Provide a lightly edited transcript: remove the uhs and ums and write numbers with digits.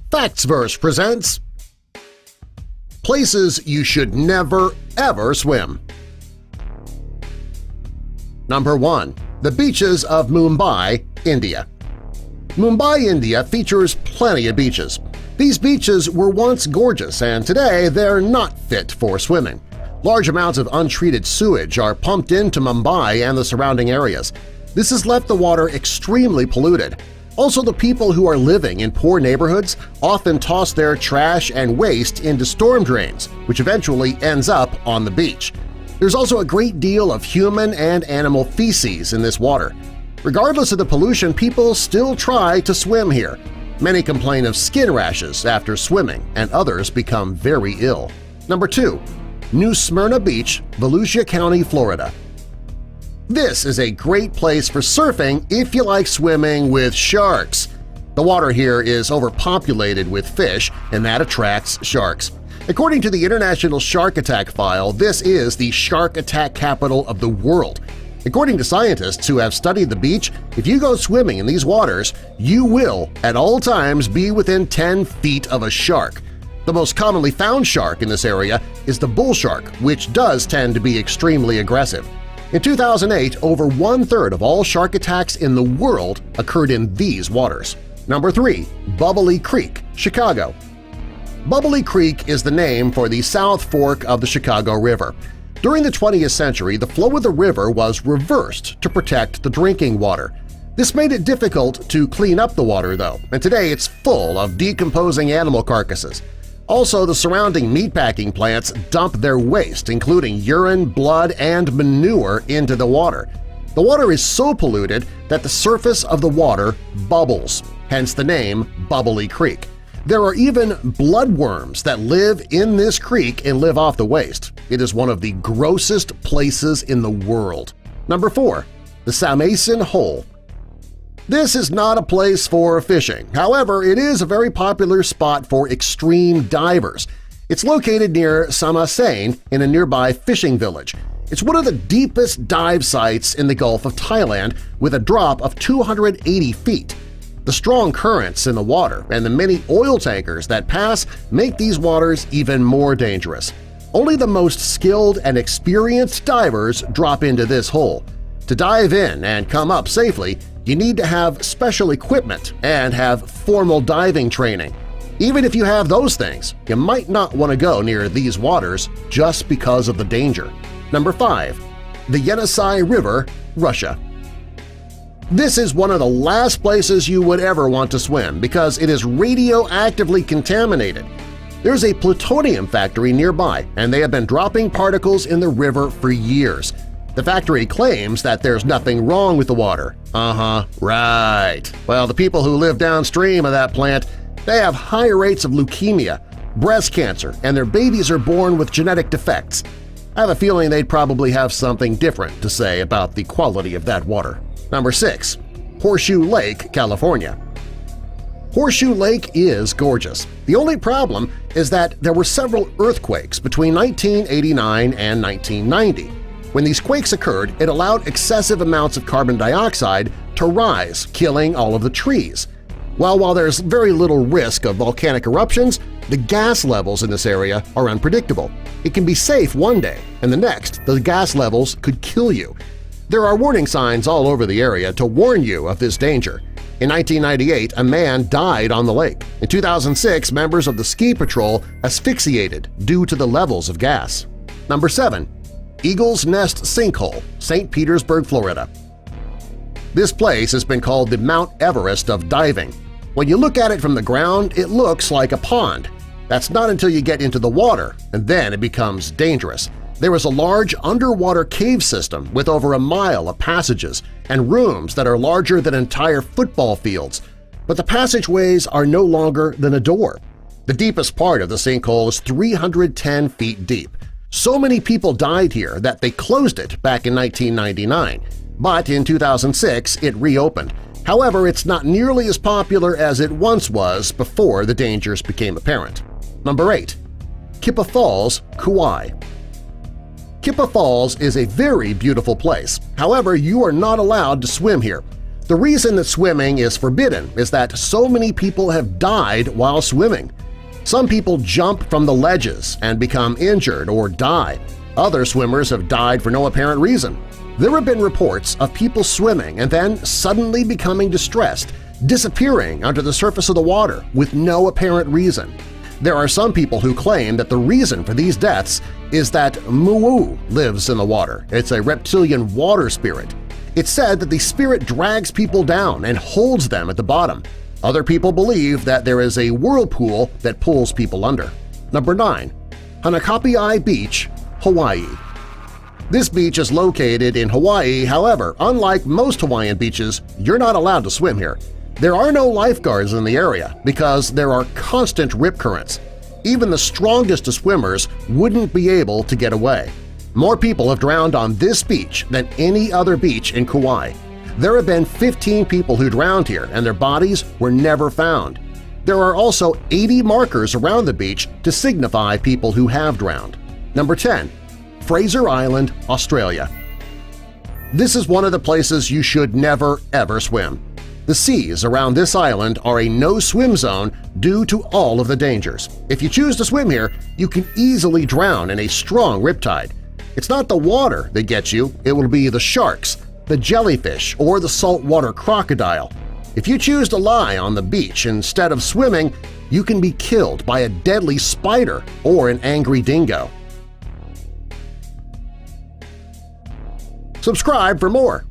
Factsverse presents Places You Should Never Ever Swim. Number 1. The Beaches of Mumbai, India. Mumbai, India features plenty of beaches. These beaches were once gorgeous and today they're not fit for swimming. Large amounts of untreated sewage are pumped into Mumbai and the surrounding areas. This has left the water extremely polluted. Also, the people who are living in poor neighborhoods often toss their trash and waste into storm drains, which eventually ends up on the beach. There's also a great deal of human and animal feces in this water. Regardless of the pollution, people still try to swim here. Many complain of skin rashes after swimming, and others become very ill. Number 2. New Smyrna Beach, Volusia County, Florida. This is a great place for surfing if you like swimming with sharks. The water here is overpopulated with fish, and that attracts sharks. According to the International Shark Attack File, this is the shark attack capital of the world. According to scientists who have studied the beach, if you go swimming in these waters, you will at all times be within 10 feet of a shark. The most commonly found shark in this area is the bull shark, which does tend to be extremely aggressive. In 2008, over one-third of all shark attacks in the world occurred in these waters. Number 3. Bubbly Creek, Chicago. Bubbly Creek is the name for the South Fork of the Chicago River. During the 20th century, the flow of the river was reversed to protect the drinking water. This made it difficult to clean up the water, though, and today it's full of decomposing animal carcasses. Also, the surrounding meatpacking plants dump their waste, including urine, blood, and manure, into the water. The water is so polluted that the surface of the water bubbles, hence the name Bubbly Creek. There are even bloodworms that live in this creek and live off the waste. It is one of the grossest places in the world. Number 4. The Samason Hole. This is not a place for fishing. However, it is a very popular spot for extreme divers. It's located near Samasain in a nearby fishing village. It's one of the deepest dive sites in the Gulf of Thailand with a drop of 280 feet. The strong currents in the water and the many oil tankers that pass make these waters even more dangerous. Only the most skilled and experienced divers drop into this hole. To dive in and come up safely, you need to have special equipment and have formal diving training. Even if you have those things, you might not want to go near these waters just because of the danger. Number 5. The Yenisei River, Russia. This is one of the last places you would ever want to swim because it is radioactively contaminated. There's a plutonium factory nearby, and they have been dropping particles in the river for years. The factory claims that there's nothing wrong with the water. Right. Well, the people who live downstream of that plant, they have high rates of leukemia, breast cancer, and their babies are born with genetic defects. I have a feeling they'd probably have something different to say about the quality of that water. Number 6. Horseshoe Lake, California. Horseshoe Lake is gorgeous. The only problem is that there were several earthquakes between 1989 and 1990. When these quakes occurred, it allowed excessive amounts of carbon dioxide to rise, killing all of the trees. While there's very little risk of volcanic eruptions, the gas levels in this area are unpredictable. It can be safe one day, and the next the gas levels could kill you. There are warning signs all over the area to warn you of this danger. In 1998, a man died on the lake. In 2006, members of the ski patrol asphyxiated due to the levels of gas. Number 7. Eagle's Nest Sinkhole, St. Petersburg, Florida. This place has been called the Mount Everest of diving. When you look at it from the ground, it looks like a pond. That's not until you get into the water, and then it becomes dangerous. There is a large underwater cave system with over a mile of passages and rooms that are larger than entire football fields, but the passageways are no longer than a door. The deepest part of the sinkhole is 310 feet deep. So many people died here that they closed it back in 1999, but in 2006 it reopened. However, it's not nearly as popular as it once was before the dangers became apparent. Number 8. Kippa Falls, Kauai. Kippa Falls is a very beautiful place. However, you are not allowed to swim here. The reason that swimming is forbidden is that so many people have died while swimming. Some people jump from the ledges and become injured or die. Other swimmers have died for no apparent reason. There have been reports of people swimming and then suddenly becoming distressed, disappearing under the surface of the water with no apparent reason. There are some people who claim that the reason for these deaths is that Muwu lives in the water. It's a reptilian water spirit. It's said that the spirit drags people down and holds them at the bottom. Other people believe that there is a whirlpool that pulls people under. Number 9. Hanakapiai Beach, Hawaii. This beach is located in Hawaii. However, unlike most Hawaiian beaches, you're not allowed to swim here. There are no lifeguards in the area because there are constant rip currents. Even the strongest of swimmers wouldn't be able to get away. More people have drowned on this beach than any other beach in Kauai. There have been 15 people who drowned here and their bodies were never found. There are also 80 markers around the beach to signify people who have drowned. Number 10. Fraser Island, Australia. This is one of the places you should never ever swim. The seas around this island are a no-swim zone due to all of the dangers. If you choose to swim here, you can easily drown in a strong riptide. It's not the water that gets you, it will be the sharks, the jellyfish, or the saltwater crocodile. If you choose to lie on the beach instead of swimming, you can be killed by a deadly spider or an angry dingo. Subscribe for more.